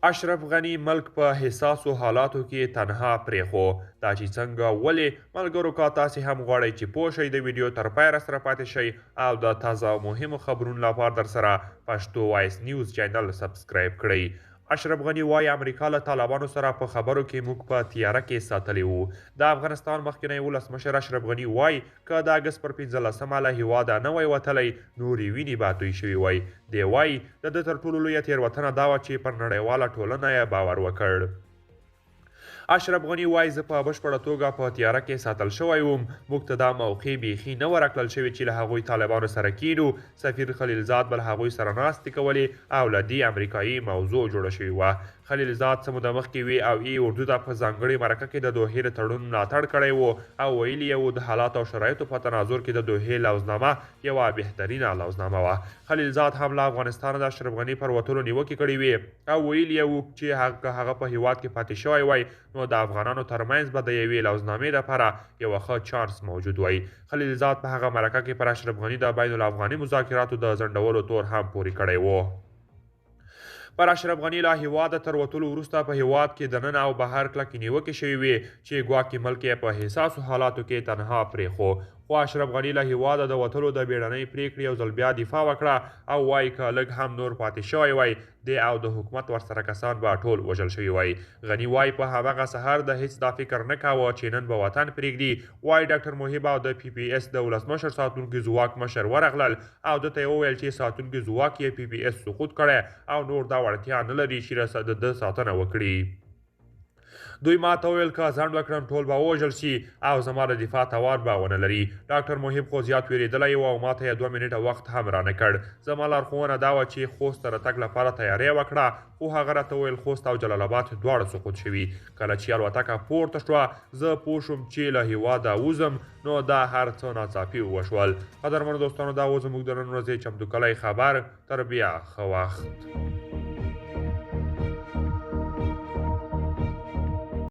اشرف غني ملک په حساسو حالاتو کې تنها پرېښو. دا چې څنګه ولې ملګرو که تاسې هم غواړئ چې پوه شئ د ویډیو تر پایه راسره پاتې شئ او د تازه او مهمو خبرونو لپاره درسره پښتو وایس نیوز چینل سبسکرایب کړئ. اشرف غني وایي امریکا له طالبانو سره په خبرو کې موږ په تیاره کې ساتلی وو. د افغانستان مخکنی ولسمشر اشرف غني وایي که د اګست پر 15مه له هیواده نه وای وتلی نورې وینې به توی شوي وای. دی وایي د ده تر ټولو لویه تېروتنه دا وه چې پر نړیواله ټولنه یې باور وکړ. اشرف غني وایي زه په بشپړه توګه په تیاره کې ساتل شوی وم. موږ ته دا موقع بیخي نه وه راکړل شوې چې له هغوی طالبانو سره کینو. سفیر خلیلزاد به له هغوی سره ناستې کولې او له دې امریکایي موضوع جوړه شوې وه. خلیلزاد څه موده مخکې وی او ای اردو ته په ځانګړي مرکه کې د دوحې د تړون ملاتړ کړی و او ویلي یې وو د حالاتو او شرایطو په تناظر کې د دوحې لوزنامه یوه بهترینه لوزنامه وه. خلیلزاد هم له افغانستانه د اشرف غني پر وتلو نیوکې کړې وې او ویلي یې وو چې که هغه په هیواد کې پاتې شوی وای نو د افغانانو ترمنځ به د یوې لوزنامې لپاره یوه ښه چانس موجود وای. خلیلزاد په هغه مرکه کې پر اشرف غني د بین الافغاني مذاکراتو د ځنډولو تور هم پورې کړی و. پر اشرف غني له هیواده تر وتلو وروسته په هیواد کې دننه او بهر کلکې نیوکې شوې وې چې ګواکې ملک یې په حساسو حالاتو کې تنها پرېښو. خو اشرف غني له هیواده د وتلو د بیړنۍ پریکړې یو ځل بیا دفاع وکړه او وایي که لږ هم نور پاتې شوی وای دی او د حکومت ورسره کسان به ټول وژل شوي وای. غني وایي په هماغه سهار د هیڅ دا فکر نه کاوه چې نن به وطن پرېږدي. وایي ډاکټر محب او د پی پی اس د ولسمشر ساتونکي ځواک مشر ورغلل او ده ته یې وویل چې ساتونکي ځواک یې پی پی اس سقوط کړی او نور دا وړتیا نه لري چې د ده ساتنه وکړي. دوی ما ته وویل که ځنډ وکړم ټول به ووژل شي او زما د دفاع توان به ونه لري. ډاکټر محب خو زیات ویرېدلی و او ما ته یې 2 منټه وخت هم رانه کړ. زما لارښوونه دا وه چې خوست ته راتګ لپاره تیاری وکړه خو هغه راته وویل خوست او جلال آباد دواړه سقوط شوي. کله چې الوتکه پورته شوه زه پوه شوم چې له هیواده ووځم نو دا هر څه ناڅاپي وشول. قدرمنو دوستانو دا و زموږ د نن ورځې چمتو کلی خبر. تر بیا ښه وخت.